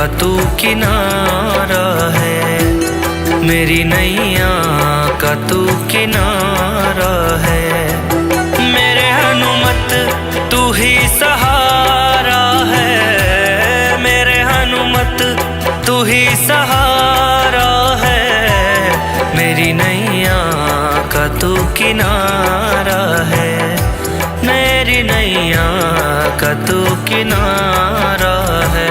का तू किनारा है, मेरी नैया का तू किनारा है। मेरे हनुमत तू ही सहारा है, मेरे हनुमत तू ही सहारा है। मेरी नैया का तू किनारा है, मेरी नैया का तू किनारा है।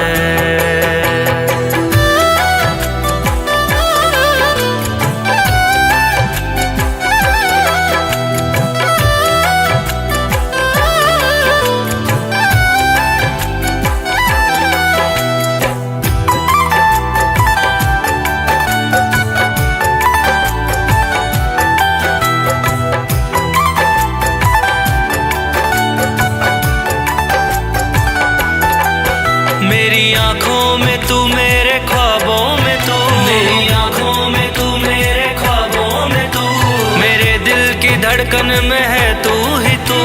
मेरी आँखों में तू, मेरे ख्वाबों में तू, मेरी आँखों में तू, मेरे ख्वाबों में तू, मेरे दिल की धड़कन में है तू ही तू,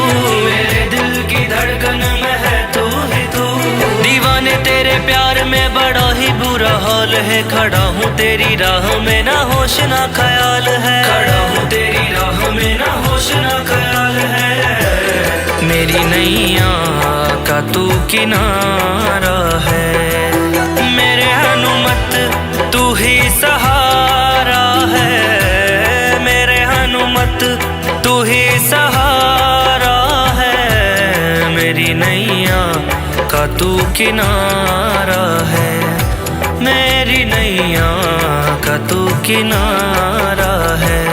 मेरे दिल की धड़कन में है तू ही तू। दीवाने तेरे प्यार में बड़ा ही बुरा हाल है, खड़ा हूँ तेरी राह में ना होश ना ख्याल है, खड़ा हूँ तेरी राह में ना होश ना ख्याल है। मेरी नैया का तू किनारा है, मेरे हनुमत तू ही सहारा है, मेरे हनुमत तू ही सहारा है। मेरी नैया का तू किनारा है, मेरी नैया का तू किनारा है।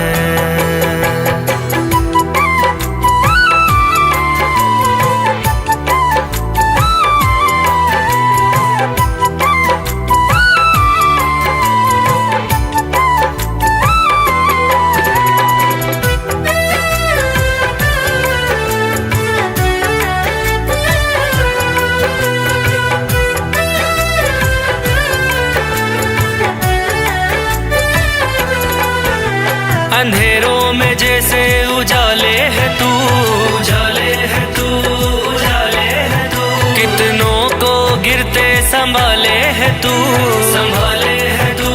अंधेरों में जैसे उजाले है तू, उजाले है तू, उजाले है तू। कितनों को गिरते संभाले है तू, संभाले है तू,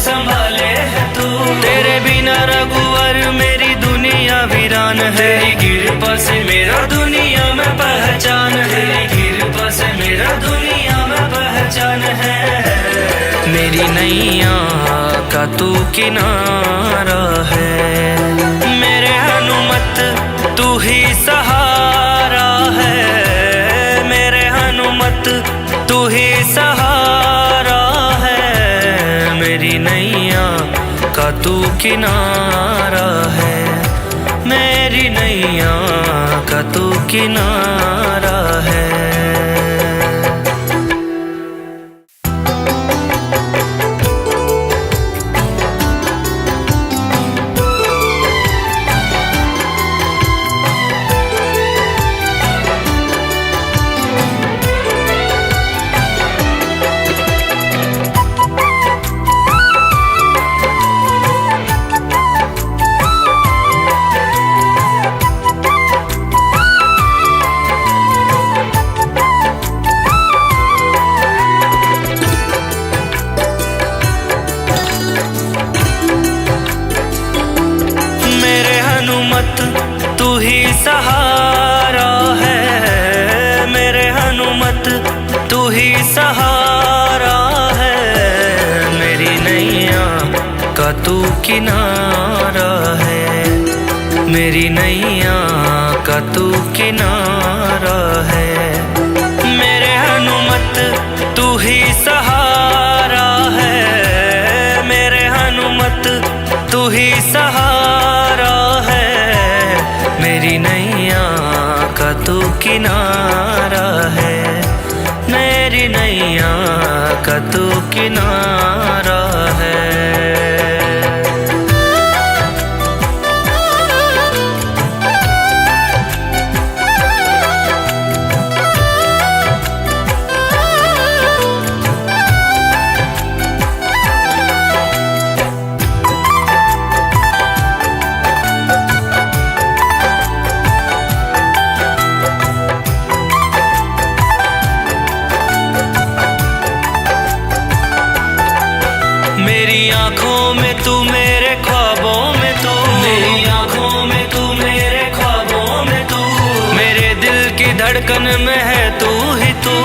संभाले है तू। तेरे बिना रघुवर मेरी दुनिया वीरान है, तेरी कृपा से मेरा दुनिया में पहचान है, तेरी कृपा से मेरा दुनिया में पहचान है। मेरी नैया का तू किनारा है, मेरे हनुमत तू ही सहारा है, मेरे हनुमत तू ही सहारा है। मेरी नैया का तू किनारा है, मेरी नैया का तू किनारा है। तू ही सहारा है, मेरे हनुमत तू ही सहारा है। मेरी नैया का तू किनारा है, मेरी नैया का तू किनारा है। मेरे हनुमत तू ही सहारा है, मेरे हनुमत तू ही सहारा है। मेरी नैया का तू किनारा है, मेरी नैया का तू किनारा है। में है तू ही तू,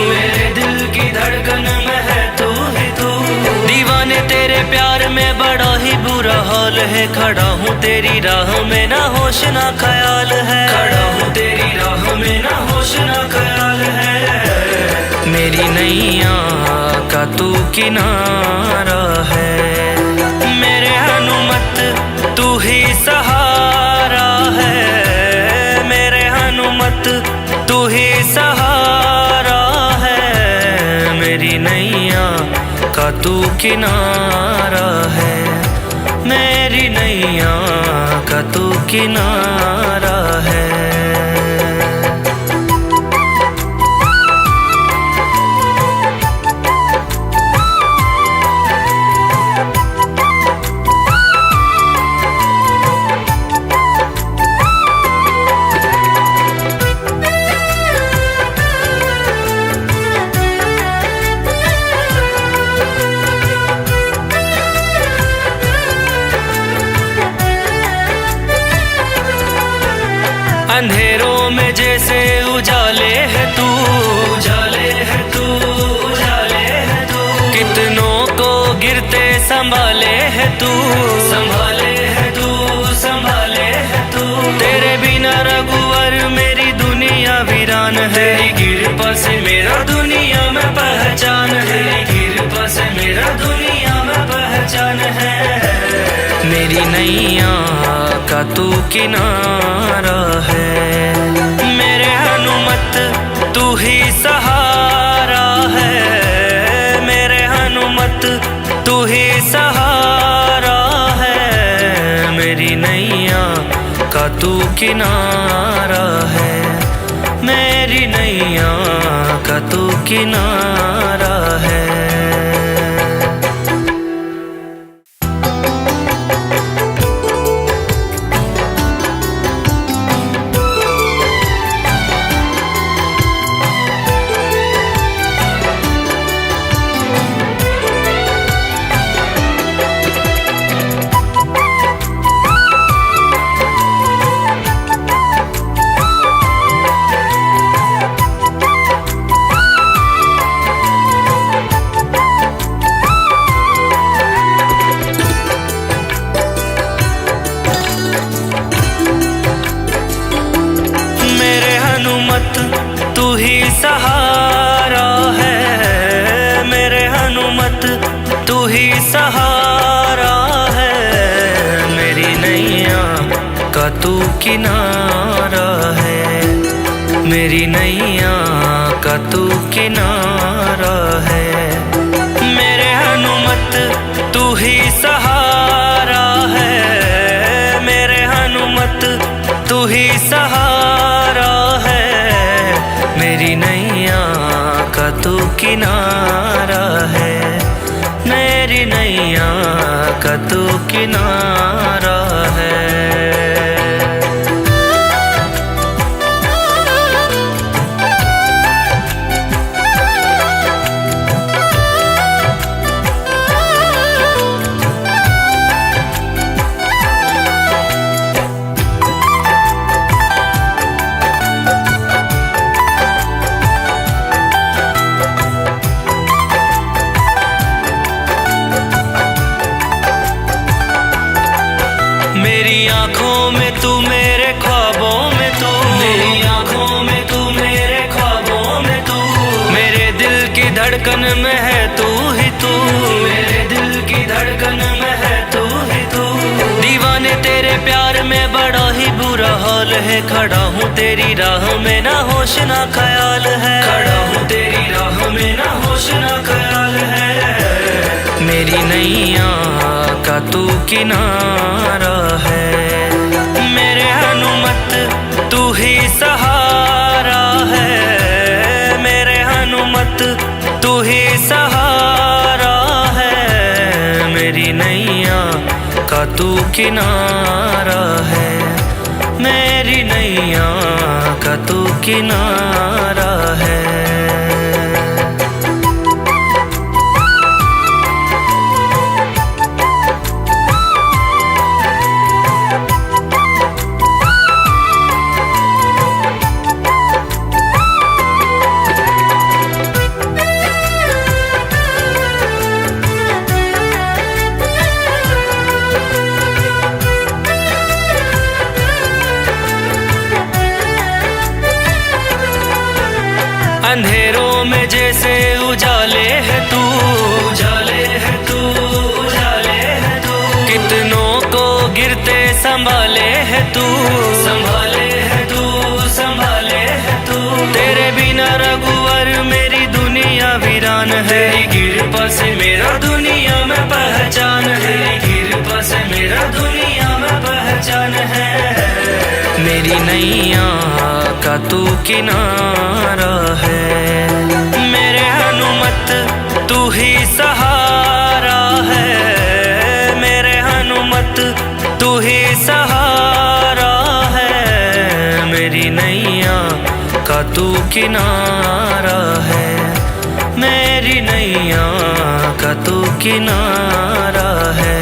मेरे दिल की धड़कन में है तू ही तू। दीवाने तेरे प्यार में बड़ा ही बुरा हाल है, खड़ा हूँ तेरी राह में ना होश ना ख्याल है, खड़ा हूँ तेरी राह में ना होश ना ख्याल है। मेरी नैया का तू किनारा है, मेरे हनुमत तू ही सहारा है, मेरे हनुमत तू ही सहारा है। मेरी नैया का तू किनारा है, मेरी नैया का तू किनारा है। अंधेरों में जैसे उजाले है तू, उजाले है तू, उजाले है तू। कितनों को गिरते संभाले है तू, संभाले है तू, संभाले है तू। तेरे बिना रघुवर मेरी दुनिया वीरान है, तेरी कृपा से मेरा दुनिया में पहचान है, तेरी कृपा से मेरा दुनिया में पहचान है। मेरी नैया का तू किनारा है, मेरे हनुमत तू ही सहारा है, मेरे हनुमत तू ही सहारा है। मेरी नैया का तू किनारा है, मेरी नैया का तू किनारा है। तू ही सहारा है, मेरे हनुमत तू ही सहारा है। मेरी नैया का तू किनारा है, मेरी नैया का तू किनारा है। मेरे हनुमत तू ही सहारा है, मेरे हनुमत तू ही सहारा है। मेरी नैया का तू किनारा है, मेरी नैया का तू किनारा है। मेरी आँखों में तू, मेरे ख्वाबों में तू, मेरी आँखों में तू, मेरे ख्वाबों में तू। मेरे दिल की धड़कन में है तू ही तू, मेरे दिल की धड़कन में है तू ही तू। दीवाने तेरे प्यार में बड़ा ही बुरा हाल है, खड़ा हूँ तेरी राह में ना होश ना ख्याल है, खड़ा हूँ तेरी राह में ना होश ना ख्याल है। मेरी नैया का तू किनारा है, मेरे हनुमत तू ही सहारा है, मेरे हनुमत तू ही सहारा है। मेरी नैया का तू किनारा है, मेरी नैया का तू किनारा है। अंधेरों में जैसे उजाले है तू, उजाले है तू, उजाले है तू। कितनों को गिरते संभाले है तू, संभाले है तू, संभाले है तू। तेरे बिना रघुवर मेरी दुनिया वीरान है। तेरी कृपा से मेरा दुनिया में पहचान है। तेरी कृपा से मेरा दुनिया में पहचान है। मेरी नैया का तू किनारा है। मेरे हनुमत तू ही सहारा है। मेरे हनुमत तू ही सहारा है। मेरी नैया का तू किनारा है। मेरी नैया का तू किनारा है।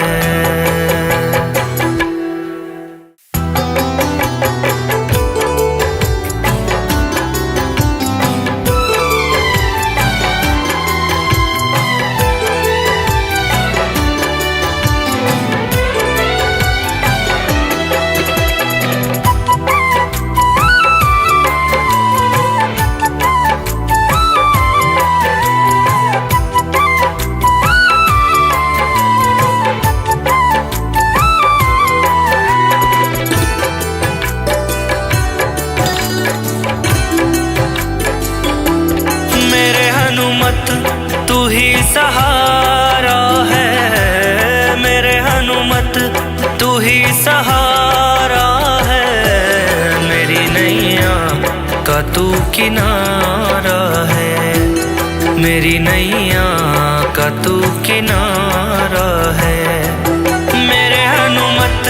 तू ही सहारा है। मेरे हनुमत तू ही सहारा है। मेरी नैया का तू किनारा है। मेरी नैया का तू किनारा है। मेरे हनुमत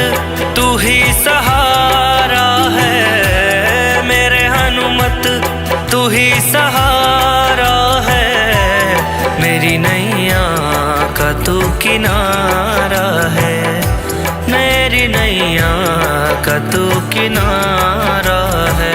तू ही सहारा है। मेरे हनुमत तू ही सहारा है। मेरी नैया का तू किनारा है। मेरी नैया का तू किनारा है।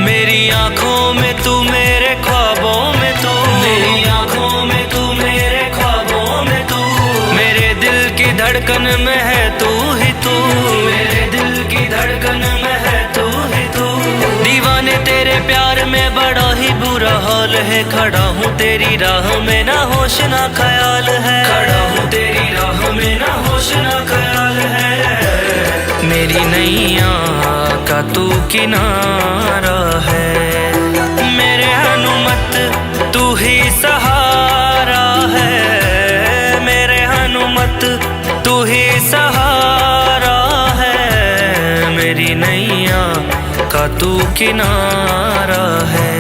मेरी आँखों में तू, मेरे ख्वाबों में तू। मेरी आँखों में तू, मेरे ख्वाबों में तू। मेरे दिल की धड़कन में है तू ही तू। मेरे दिल की धड़कन में है तू ही तू। दीवाने तेरे प्यार में बड़ा ही बुरा हाल है। खड़ा हूँ तेरी राह में ना होश ना ख्याल है। खड़ा हूँ तेरी राह में ना होश ना ख्याल है। मेरी नैया का तू किनारा है। मेरे हनुमत तू ही सहारा है। मेरे हनुमत तू ही सहारा है। मेरी नैया का तू किनारा है।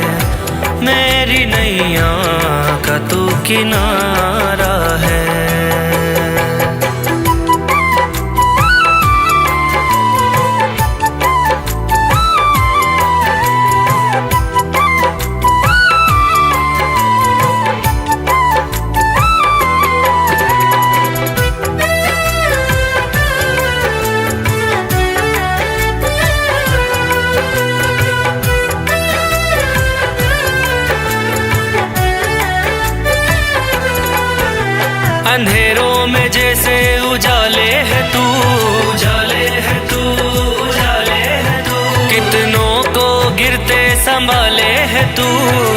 मेरी नैया का तू किनारा है। अंधेरों में जैसे उजाले है तू, उजाले है तू, उजाले है तू। कितनों को गिरते संभाले है तू,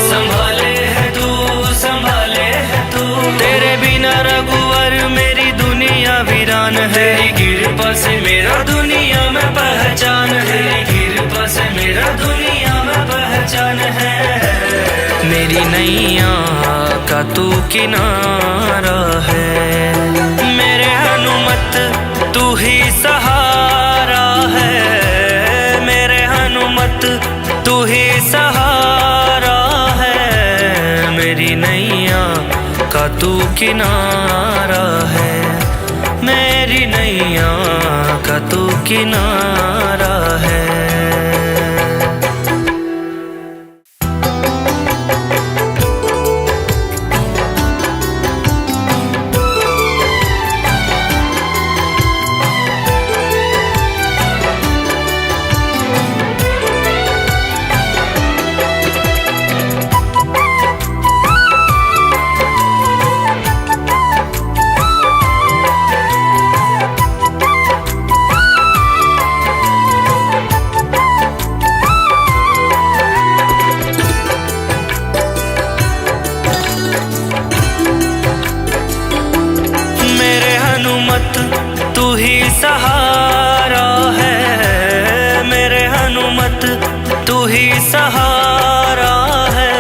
संभाले है तू, संभाले है तू। तेरे बिना रघुवर मेरी दुनिया वीरान है। तेरी कृपा से मेरा दुनिया में पहचान है। तेरी कृपा से मेरा दुनिया में पहचान है। मेरी नैया का तू किनारा है। मेरे हनुमत तू ही सहारा है। मेरे हनुमत तू ही सहारा है। मेरी नैया का तू किनारा है। मेरी नैया का तू किनारा है। सहारा है,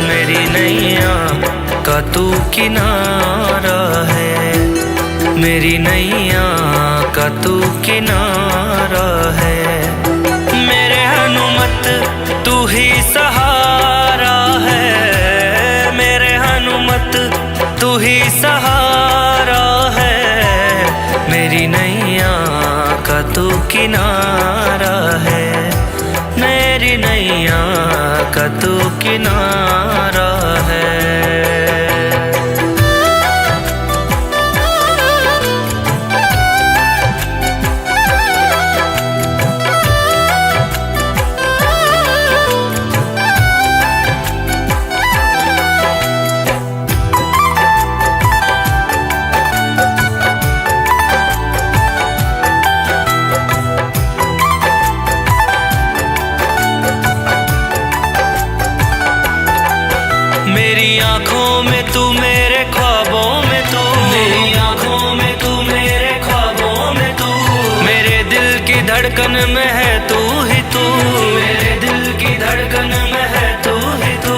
मेरी नैया का तू किनारा है, मेरी नैया का तू किनारा है। मेरे हनुमत तू ही सहारा है, मेरे हनुमत तू ही सहारा है, मेरी नैया का तू किनारा है, मेरी नैया का तू किनारा है। मेरी आँखों में तू, मेरे ख्वाबों में तू, मेरी आँखों में तू, मेरे ख्वाबों में तू, मेरे दिल की धड़कन में है तू ही तू, मेरे दिल की धड़कन में है तू ही तू।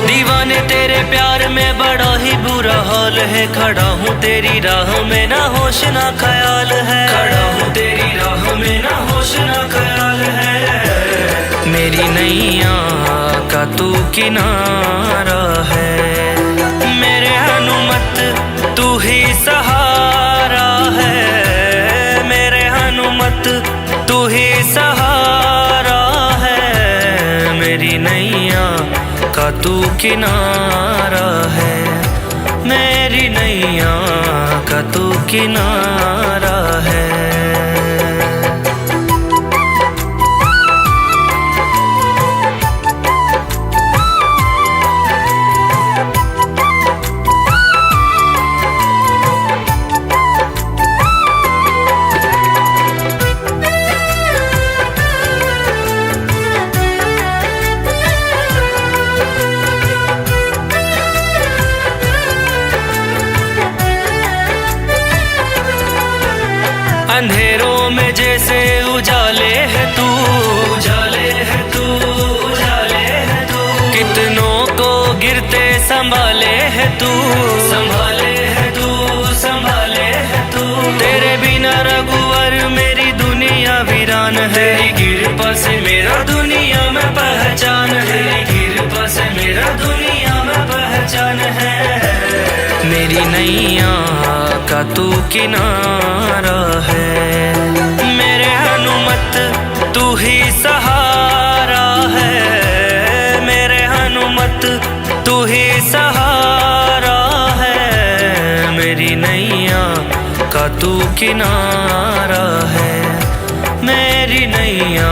दीवाने तेरे प्यार में बड़ा ही बुरा हाल है, खड़ा हूँ तेरी राह में ना होश ना ख्याल है, खड़ा हूँ तेरी राह में ना होश ना ख्याल है। मेरी नैया का तू किनारा है, मेरे हनुमत तू ही सहारा है, मेरे हनुमत तू ही सहारा है, मेरी नैया का तू किनारा है, मेरी नैया का तू किनारा है। अंधेरों में जैसे उजाले है तू, उजाले है तू, उजाले है तू, कितनों को गिरते संभाले है तू, संभाले है तू, संभाले है तू। तेरे बिना रघुवर मेरी दुनिया वीरान है, तेरी कृपा से मेरा दुनिया में पहचान है, तेरी कृपा से मेरा दुनिया में पहचान है। मेरी नैया का तू किनारा है, मेरे हनुमत तू ही सहारा है, मेरे हनुमत तू ही सहारा है, मेरी नैया का तू किनारा है, मेरी नैया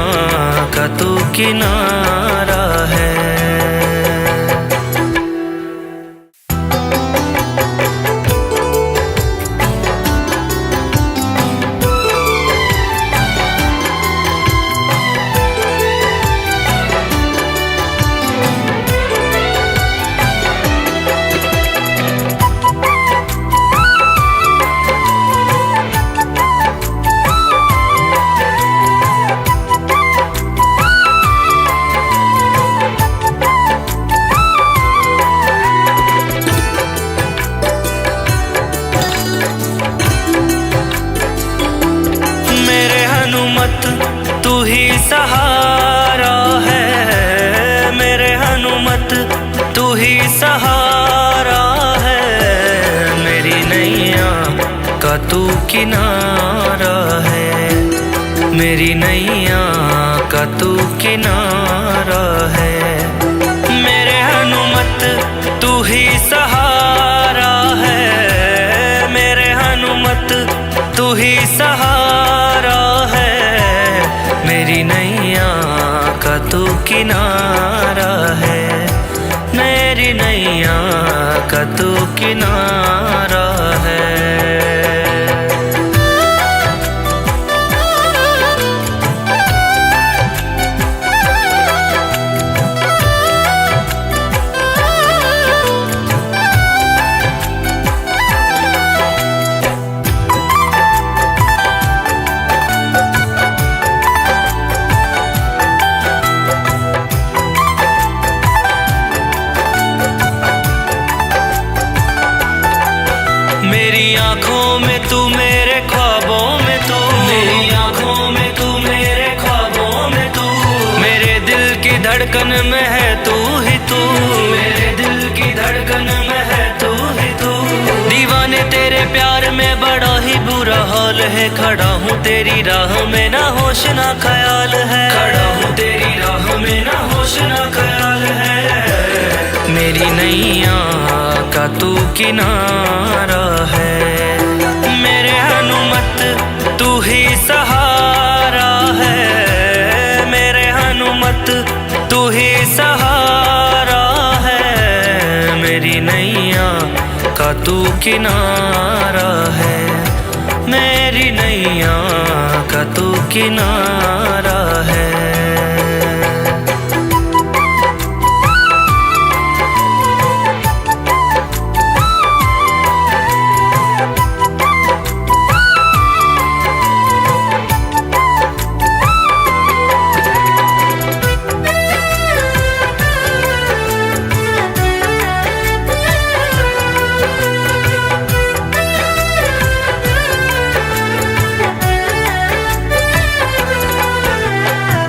का तू किनारा है। तू ही सहारा है, मेरे हनुमत तू ही सहारा है, मेरी नैया का तू किनारा है, मेरी नैया का तू किनारा है। मेरे हनुमत तू ही सहारा है, मेरे हनुमत तू ही सहारा है, मेरी नैया का तू किनारा है, मेरी नैया का तू किनारा है। में है तू ही तू, मेरे दिल की धड़कन में है तू ही तू। दीवाने तेरे प्यार में बड़ा ही बुरा हाल है, खड़ा हूँ तेरी राह में ना होश ना ख्याल है, खड़ा हूँ तेरी राह में ना होश ना ख्याल है। मेरी नैया का तू किनारा है, मेरे हनुमत तू ही सहारा है, मेरे हनुमत तू ही सहारा है। मेरी नैया का तू किनारा है, मेरी नैया का तू किनारा है।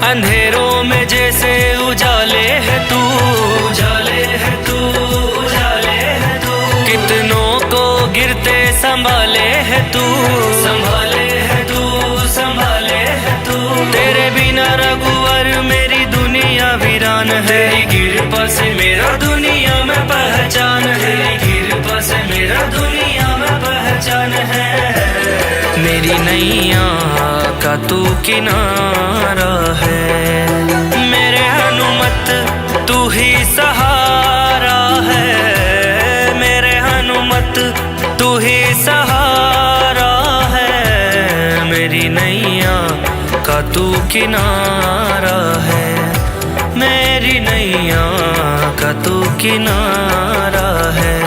अंधेरों में जैसे उजाले है तू, उजाले है तू, उजाले है तू। कितनों को गिरते संभाले है तू, संभाले है तू, संभाले है तू। तेरे बिना रघुवर मेरी दुनिया वीरान है, तेरी कृपा से मेरा दुनिया में पहचान है, तेरी कृपा से मेरा दुनिया में पहचान है। मेरी नैया का तू किनारा है, मेरे हनुमत तू ही सहारा है, मेरे हनुमत तू ही सहारा है। मेरी नैया का तू किनारा है, मेरी नैया का तू किनारा है।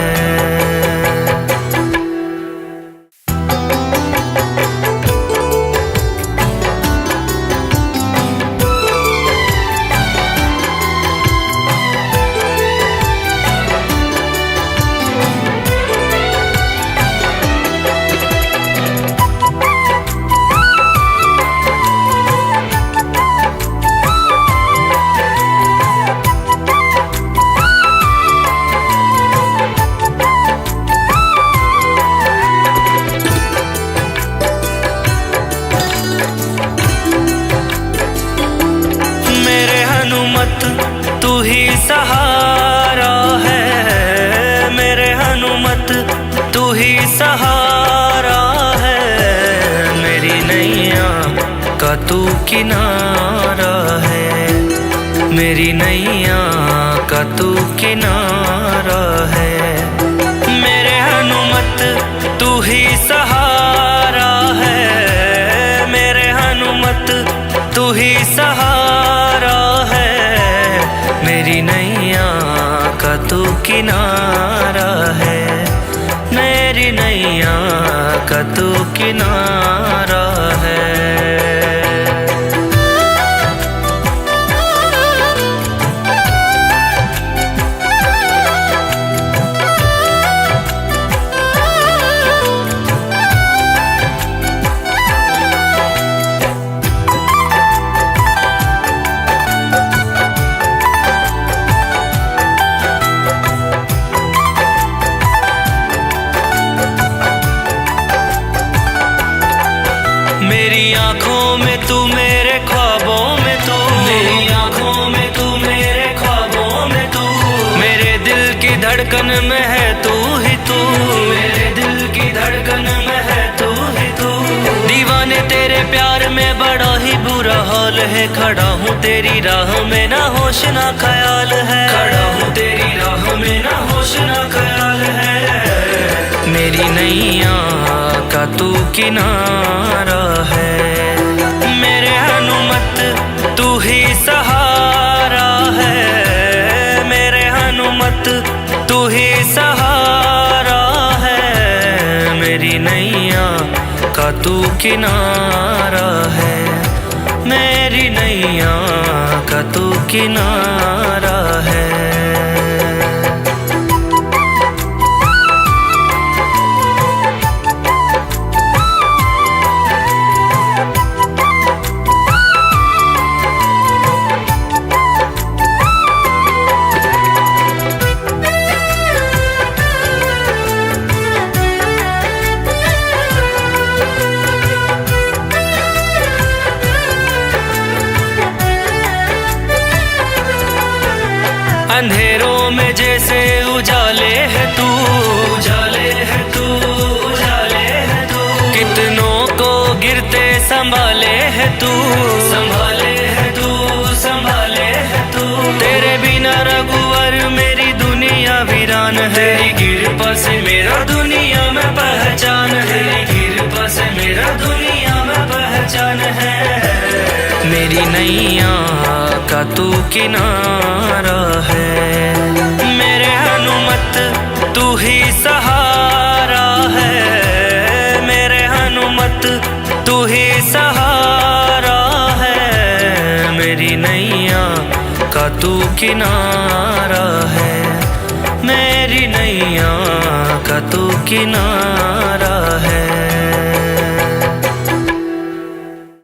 तू ही सहारा है, मेरे हनुमत तू ही सहारा है। मेरी नैया का तू किनारा है, मेरी नैया का तू किनारा है। मेरे हनुमत तू ही सहारा है, मेरे हनुमत तू ही सहारा है। मेरी नैया का तू किनारा है, मेरी नैया का तू किनारा है। मेरी आँखों में तू, मेरे ख्वाबों में तू, मेरी आँखों में तू, मेरे ख्वाबों में तू। मेरे दिल की धड़कन में है तू ही तू, मेरे दिल की धड़कन में है तू ही तू। दीवाने तेरे प्यार में बड़ा ही बुरा हाल है, खड़ा हूँ तेरी राह में ना होश ना ख्याल है, खड़ा हूँ तेरी राह में ना होश ना ख्याल है। मेरी नैया का तू किनारा है, मेरे हनुमत तू ही सहारा है, मेरे हनुमत तू ही सहारा है। मेरी नैया का तू किनारा है, मेरी नैया का तू किनारा है। उजाले है तू, उजाले है तू, उजाले है तू। कितनों को गिरते संभाले है तू, संभाले है तू, संभाले है तू। तेरे बिना रघुवर मेरी दुनिया वीरान है। तेरी कृपा से मेरा दुनिया में पहचान है। तेरी कृपा से मेरा दुनिया में पहचान है। मेरी नैया का तू किनारा है, मेरे हनुमत तू ही सहारा है। मेरे हनुमत तू ही सहारा है। मेरी नैया का तू किनारा है। मेरी नैया का तू किनारा है।